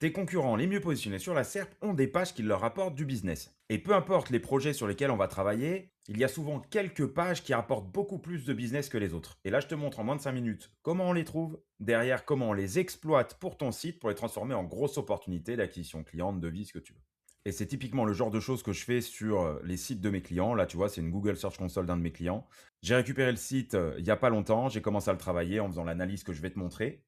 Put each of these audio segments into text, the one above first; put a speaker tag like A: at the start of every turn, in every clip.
A: Tes concurrents les mieux positionnés sur la SERP ont des pages qui leur rapportent du business. Et peu importe les projets sur lesquels on va travailler, il y a souvent quelques pages qui rapportent beaucoup plus de business que les autres. Et là, je te montre en moins de 5 minutes comment on les trouve, derrière comment on les exploite pour ton site pour les transformer en grosses opportunités d'acquisition client, de devis, ce que tu veux. Et c'est typiquement le genre de choses que je fais sur les sites de mes clients. Là, tu vois, c'est une Google Search Console d'un de mes clients. J'ai récupéré le site il n'y a pas longtemps. J'ai commencé à le travailler en faisant l'analyse que je vais te montrer.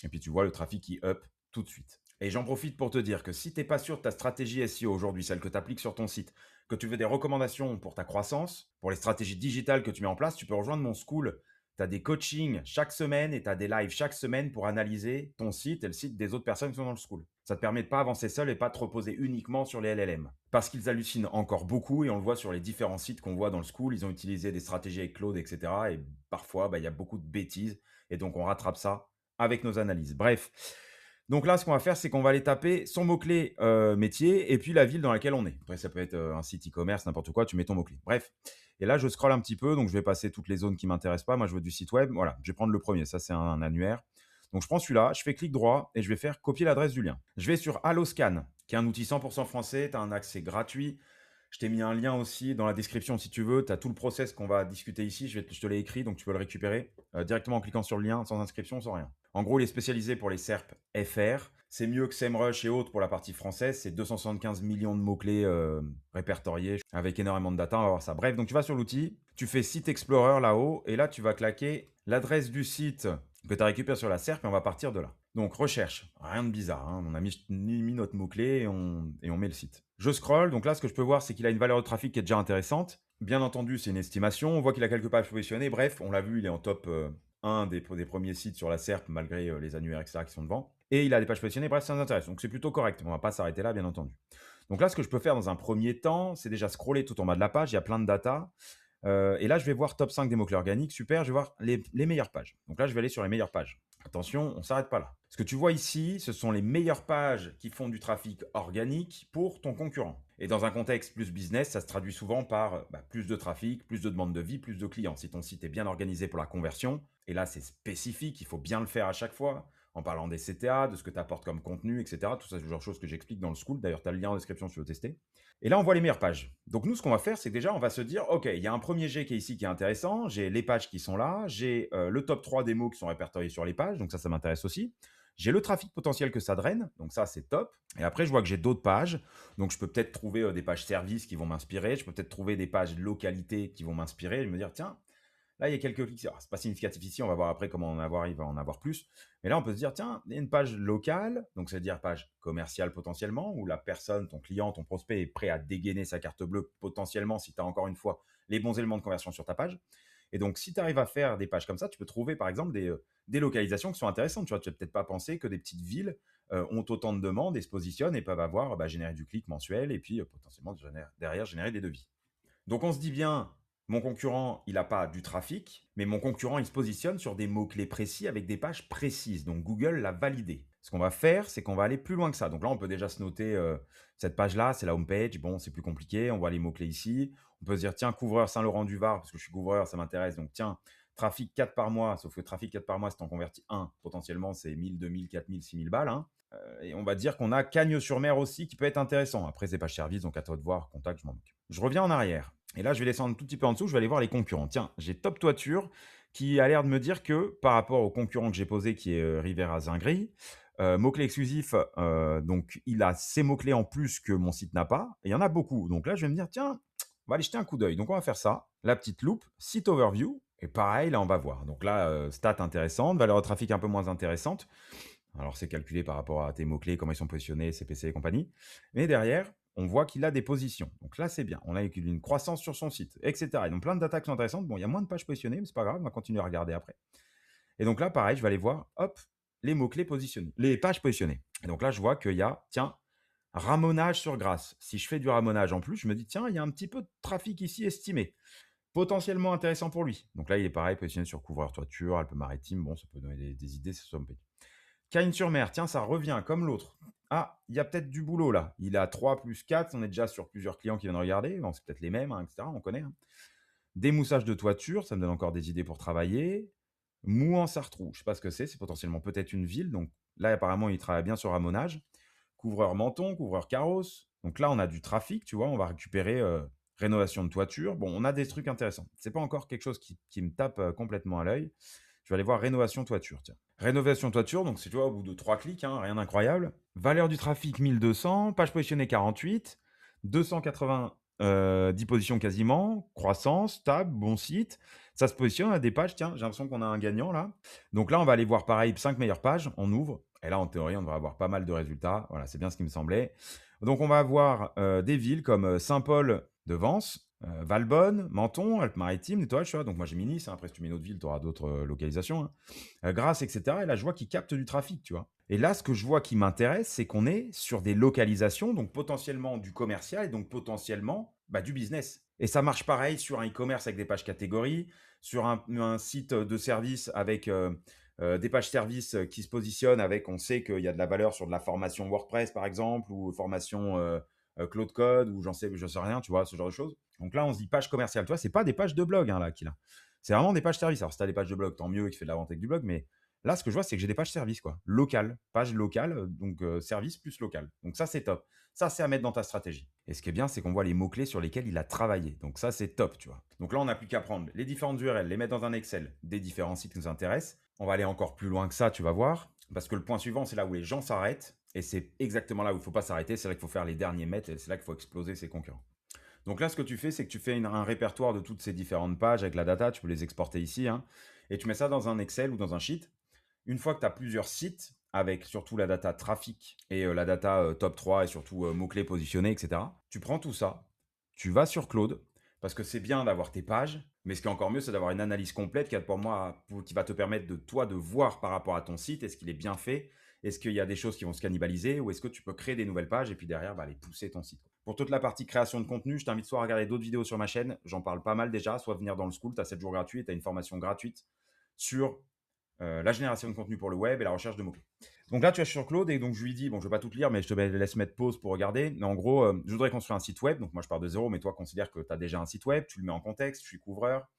A: Et puis tu vois le trafic qui up tout de suite. Et j'en profite pour te dire que si tu n'es pas sûr de ta stratégie SEO aujourd'hui, celle que tu appliques sur ton site, que tu veux des recommandations pour ta croissance, pour les stratégies digitales que tu mets en place, tu peux rejoindre mon school. Tu as des coachings chaque semaine et tu as des lives chaque semaine pour analyser ton site et le site des autres personnes qui sont dans le school. Ça te permet de pas avancer seul et pas te reposer uniquement sur les LLM. Parce qu'ils hallucinent encore beaucoup et on le voit sur les différents sites qu'on voit dans le school. Ils ont utilisé des stratégies avec Claude, etc. Et parfois, il y a beaucoup de bêtises. Et donc, on rattrape ça avec nos analyses. Bref, donc là, ce qu'on va faire, c'est qu'on va aller taper son mot-clé métier et puis la ville dans laquelle on est. Après, ça peut être un site e-commerce, n'importe quoi, tu mets ton mot-clé. Bref. Et là, je scrolle un petit peu, donc je vais passer toutes les zones qui ne m'intéressent pas. Moi, je veux du site web. Voilà, je vais prendre le premier. Ça, c'est un annuaire. Donc, je prends celui-là, je fais clic droit et je vais faire copier l'adresse du lien. Je vais sur Alloscan, qui est un outil 100% français. Tu as un accès gratuit. Je t'ai mis un lien aussi dans la description si tu veux. Tu as tout le process qu'on va discuter ici. Je te l'ai écrit, donc tu peux le récupérer directement en cliquant sur le lien, sans inscription, sans rien. En gros, il est spécialisé pour les SERP FR. C'est mieux que SEMrush et autres pour la partie française. C'est 275 millions de mots-clés répertoriés avec énormément de data. On va voir ça. Bref, donc tu vas sur l'outil, tu fais Site Explorer là-haut et là, tu vas claquer l'adresse du site que tu as récupéré sur la SERP et on va partir de là. Donc recherche, rien de bizarre. Hein. On a mis notre mot-clé et on met le site. Je scroll, donc là, ce que je peux voir, c'est qu'il a une valeur de trafic qui est déjà intéressante. Bien entendu, c'est une estimation. On voit qu'il a quelques pages positionnées. Bref, on l'a vu, il est en top 1 des premiers sites sur la SERP, malgré les annuaires, etc., qui sont devant. Et il a des pages positionnées. Bref, ça nous intéresse. Donc c'est plutôt correct. On ne va pas s'arrêter là, bien entendu. Donc là, ce que je peux faire dans un premier temps, c'est déjà scroller tout en bas de la page. Il y a plein de data. Et là, je vais voir top 5 des mots-clés organiques. Super, je vais voir les meilleures pages. Donc là, je vais aller sur les meilleures pages. Attention, on ne s'arrête pas là. Ce que tu vois ici, ce sont les meilleures pages qui font du trafic organique pour ton concurrent. Et dans un contexte plus business, ça se traduit souvent par plus de trafic, plus de demandes de vie, plus de clients. Si ton site est bien organisé pour la conversion, et là c'est spécifique, il faut bien le faire à chaque fois, en parlant des CTA, de ce que tu apportes comme contenu, etc. Tout ça, c'est le genre de choses que j'explique dans le school. D'ailleurs, tu as le lien en description si tu veux tester. Et là, on voit les meilleures pages. Donc nous, ce qu'on va faire, c'est que déjà, on va se dire, OK, il y a un premier jet qui est ici qui est intéressant, j'ai les pages qui sont là, j'ai le top 3 des mots qui sont répertoriés sur les pages, donc ça m'intéresse aussi. J'ai le trafic potentiel que ça draine, donc ça, c'est top. Et après, je vois que j'ai d'autres pages, donc je peux peut-être trouver des pages services qui vont m'inspirer, je peux peut-être trouver des pages localité qui vont m'inspirer, et me dire, tiens, là, il y a quelques clics. Alors, c'est pas significatif ici, on va voir après comment il va en avoir plus. Mais là, on peut se dire, tiens, il y a une page locale, donc c'est-à-dire page commerciale potentiellement, où la personne, ton client, ton prospect est prêt à dégainer sa carte bleue potentiellement si tu as encore une fois les bons éléments de conversion sur ta page. Et donc, si tu arrives à faire des pages comme ça, tu peux trouver par exemple des localisations qui sont intéressantes. Tu vois, tu vas peut-être pas penser que des petites villes ont autant de demandes et se positionnent et peuvent avoir générer du clic mensuel et puis potentiellement derrière générer des devis. Donc on se dit bien, mon concurrent, il n'a pas du trafic, mais mon concurrent, il se positionne sur des mots-clés précis avec des pages précises. Donc Google l'a validé. Ce qu'on va faire, c'est qu'on va aller plus loin que ça. Donc là, on peut déjà se noter cette page-là, c'est la home page. Bon, c'est plus compliqué. On voit les mots-clés ici. On peut se dire, tiens, couvreur Saint-Laurent-du-Var, parce que je suis couvreur, ça m'intéresse. Donc tiens, trafic 4 par mois, sauf que trafic 4 par mois, si tu en convertis 1, potentiellement, c'est 1000, 2000, 4000, 6000 balles. Hein. Et on va dire qu'on a Cagnes-sur-Mer aussi qui peut être intéressant. Après, c'est pas service, donc à toi de voir, contact, je m'en moque. Je reviens en arrière. Et là, je vais descendre un tout petit peu en dessous, je vais aller voir les concurrents. Tiens, j'ai Top Toiture qui a l'air de me dire que par rapport au concurrent que j'ai posé, qui est Rivera Zingri, mot-clé exclusif, donc il a ces mots-clés en plus que mon site n'a pas. Et il y en a beaucoup. Donc là, je vais me dire, tiens, on va aller jeter un coup d'œil. Donc on va faire ça. La petite loupe, site overview. Et pareil, là, on va voir. Donc là, stats intéressantes, valeur de trafic un peu moins intéressante. Alors, c'est calculé par rapport à tes mots-clés, comment ils sont positionnés, CPC et compagnie. Mais derrière, on voit qu'il a des positions. Donc là, c'est bien. On a une croissance sur son site, etc. Et donc, plein de data qui sont intéressantes. Bon, il y a moins de pages positionnées, mais c'est pas grave, on va continuer à regarder après. Et donc là, pareil, je vais aller voir, hop, les mots-clés positionnés, les pages positionnées. Et donc là, je vois qu'il y a, tiens, ramonage sur Grasse. Si je fais du ramonage en plus, je me dis, tiens, il y a un petit peu de trafic ici estimé. Potentiellement intéressant pour lui. Donc là, il est pareil, positionné sur couvreur toiture, Alpes-Maritimes. Bon, ça peut donner des idées, c'est ça me paye. Cagnes-sur-Mer, tiens, ça revient comme l'autre. Ah, il y a peut-être du boulot là. Il a 3 plus 4, on est déjà sur plusieurs clients qui viennent regarder. Bon, c'est peut-être les mêmes, hein, etc. On connaît. Hein. Démoussage de toiture, ça me donne encore des idées pour travailler. Mouan-Sartrou, je ne sais pas ce que c'est potentiellement peut-être une ville. Donc là, apparemment, il travaille bien sur ramonage. couvreur menton, couvreur carrosse. Donc là, on a du trafic, tu vois, on va récupérer rénovation de toiture. Bon, on a des trucs intéressants. C'est pas encore quelque chose qui me tape complètement à l'œil. Je vais aller voir rénovation toiture, tiens. Rénovation toiture, donc c'est, tu vois, au bout de 3 clics, hein, rien d'incroyable. Valeur du trafic 1200, page positionnée 48, 280 10 positions quasiment, croissance, stable, bon site. Ça se positionne à des pages, tiens, j'ai l'impression qu'on a un gagnant là. Donc là, on va aller voir pareil, 5 meilleures pages, on ouvre. Et là, en théorie, on devrait avoir pas mal de résultats. Voilà, c'est bien ce qui me semblait. Donc on va avoir des villes comme Saint-Paul de Vence, Valbonne, Menton, Alpes-Maritimes, nettoyage, tu vois. Donc moi j'ai mis Nice, hein. Après si tu mets une autre ville, tu auras d'autres localisations, hein. Grasse, etc. Et là je vois qu'ils captent du trafic, tu vois. Et là ce que je vois qui m'intéresse, c'est qu'on est sur des localisations, donc potentiellement du commercial et donc potentiellement du business. Et ça marche pareil sur un e-commerce avec des pages catégories, sur un site de service avec des pages services qui se positionnent avec, on sait qu'il y a de la valeur sur de la formation WordPress par exemple, ou formation Claude Code, ou je sais rien, tu vois, ce genre de choses. Donc là, on se dit page commerciale. Tu vois, c'est pas des pages de blog hein, là qu'il a. C'est vraiment des pages services. Alors, si tu as des pages de blog, tant mieux, et que tu fais de la vente avec du blog, mais là, ce que je vois, c'est que j'ai des pages services, quoi. Local, page locale, donc service plus local. Donc ça, c'est top. Ça, c'est à mettre dans ta stratégie. Et ce qui est bien, c'est qu'on voit les mots-clés sur lesquels il a travaillé. Donc ça, c'est top, tu vois. Donc là, on n'a plus qu'à prendre les différentes URL, les mettre dans un Excel des différents sites qui nous intéressent. On va aller encore plus loin que ça, tu vas voir. Parce que le point suivant, c'est là où les gens s'arrêtent. Et c'est exactement là où il ne faut pas s'arrêter. C'est là qu'il faut faire les derniers mètres et c'est là qu'il faut exploser ses concurrents. Donc là, ce que tu fais, c'est que tu fais un répertoire de toutes ces différentes pages avec la data. Tu peux les exporter ici, hein, et tu mets ça dans un Excel ou dans un sheet. Une fois que tu as plusieurs sites, avec surtout la data trafic et la data top 3 et surtout mots-clés positionnés, etc., tu prends tout ça, tu vas sur Claude, parce que c'est bien d'avoir tes pages, mais ce qui est encore mieux, c'est d'avoir une analyse complète qui va te permettre de toi de voir par rapport à ton site, est-ce qu'il est bien fait, est-ce qu'il y a des choses qui vont se cannibaliser, ou est-ce que tu peux créer des nouvelles pages et puis derrière, aller pousser ton site. Pour toute la partie création de contenu, je t'invite soit à regarder d'autres vidéos sur ma chaîne, j'en parle pas mal déjà, soit venir dans le school, tu as 7 jours gratuits, tu as une formation gratuite sur la génération de contenu pour le web et la recherche de mots-clés. Donc là, tu es sur Claude et donc je lui dis, bon, je ne vais pas tout te lire, mais je te laisse mettre pause pour regarder. Mais en gros, je voudrais construire un site web. Donc moi, je pars de zéro, mais toi, considère que tu as déjà un site web, tu le mets en contexte, je suis couvreur,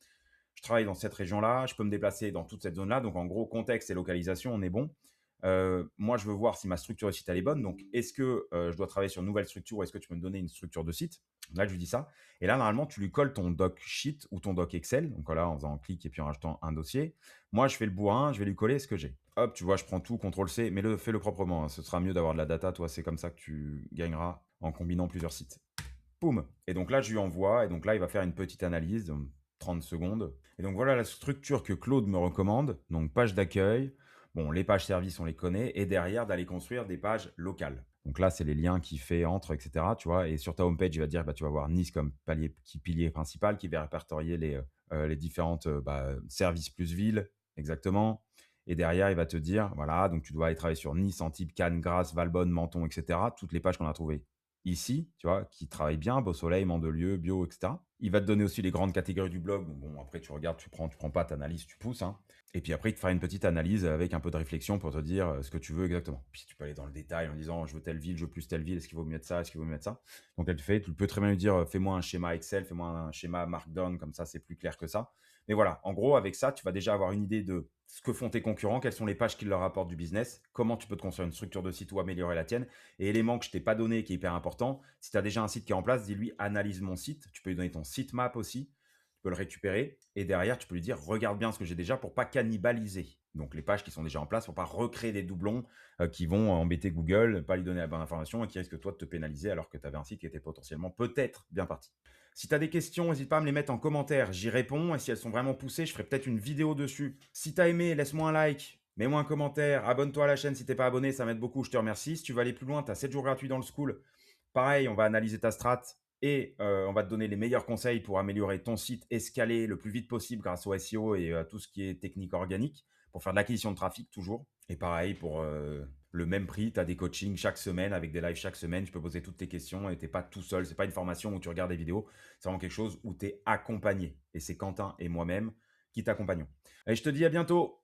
A: je travaille dans cette région-là, je peux me déplacer dans toute cette zone-là. Donc en gros, contexte et localisation, on est bon. Moi, je veux voir si ma structure de site elle est bonne. Donc, est-ce que je dois travailler sur une nouvelle structure ou est-ce que tu peux me donner une structure de site? Là, je lui dis ça. Et là, normalement, tu lui colles ton doc sheet ou ton doc Excel. Donc là, en faisant un clic et puis en rajoutant un dossier. Moi, je fais le bourrin, je vais lui coller ce que j'ai. Hop, tu vois, je prends tout, CTRL-C, mais fais-le proprement, hein. Ce sera mieux d'avoir de la data. Toi, c'est comme ça que tu gagneras en combinant plusieurs sites. Poum. Et donc là, je lui envoie. Et donc là, il va faire une petite analyse, donc 30 secondes. Et donc voilà la structure que Claude me recommande. Donc page d'accueil. Bon, les pages services, on les connaît. Et derrière, d'aller construire des pages locales. Donc là, c'est les liens qu'il fait entre, etc. Tu vois, et sur ta homepage, il va te dire, tu vas voir Nice comme pilier principal qui va répertorier les différentes services plus villes, exactement. Et derrière, il va te dire, voilà, donc tu dois aller travailler sur Nice, Antibes, Cannes, Grasse, Valbonne, Menton, etc. Toutes les pages qu'on a trouvées ici, tu vois, qui travaillent bien, Beau Soleil, Mandelieu, Bio, etc. Il va te donner aussi les grandes catégories du blog. Donc bon, après, tu regardes, tu prends pas, tu analyses, tu pousses, hein. Et puis après, il te fera une petite analyse avec un peu de réflexion pour te dire ce que tu veux exactement. Puis tu peux aller dans le détail en disant, je veux telle ville, je veux plus telle ville, est-ce qu'il vaut mieux mettre ça, est-ce qu'il vaut mieux mettre ça. Donc elle te fait, tu peux très bien lui dire, fais-moi un schéma Excel, fais-moi un schéma Markdown, comme ça, c'est plus clair que ça. Mais voilà, en gros, avec ça, tu vas déjà avoir une idée de ce que font tes concurrents, quelles sont les pages qui leur apportent du business, comment tu peux te construire une structure de site ou améliorer la tienne. Et élément que je t'ai pas donné, qui est hyper important, si tu as déjà un site qui est en place, dis-lui, analyse mon site. Tu peux lui donner ton sitemap aussi, tu peux le récupérer. Et derrière, tu peux lui dire, regarde bien ce que j'ai déjà pour pas cannibaliser. Donc les pages qui sont déjà en place pour pas recréer des doublons qui vont embêter Google, pas lui donner la bonne information et qui risquent toi de te pénaliser alors que tu avais un site qui était potentiellement peut-être bien parti. Si tu as des questions, n'hésite pas à me les mettre en commentaire, j'y réponds. Et si elles sont vraiment poussées, je ferai peut-être une vidéo dessus. Si tu as aimé, laisse-moi un like, mets-moi un commentaire, abonne-toi à la chaîne si tu n'es pas abonné, ça m'aide beaucoup, je te remercie. Si tu veux aller plus loin, tu as 7 jours gratuits dans le school. Pareil, on va analyser ta strat et on va te donner les meilleurs conseils pour améliorer ton site, escaler le plus vite possible grâce au SEO et à tout ce qui est technique organique pour faire de l'acquisition de trafic toujours. Et pareil, pour le même prix, tu as des coachings chaque semaine avec des lives chaque semaine. Tu peux poser toutes tes questions et tu n'es pas tout seul. Ce n'est pas une formation où tu regardes des vidéos. C'est vraiment quelque chose où tu es accompagné. Et c'est Quentin et moi-même qui t'accompagnons. Et je te dis à bientôt.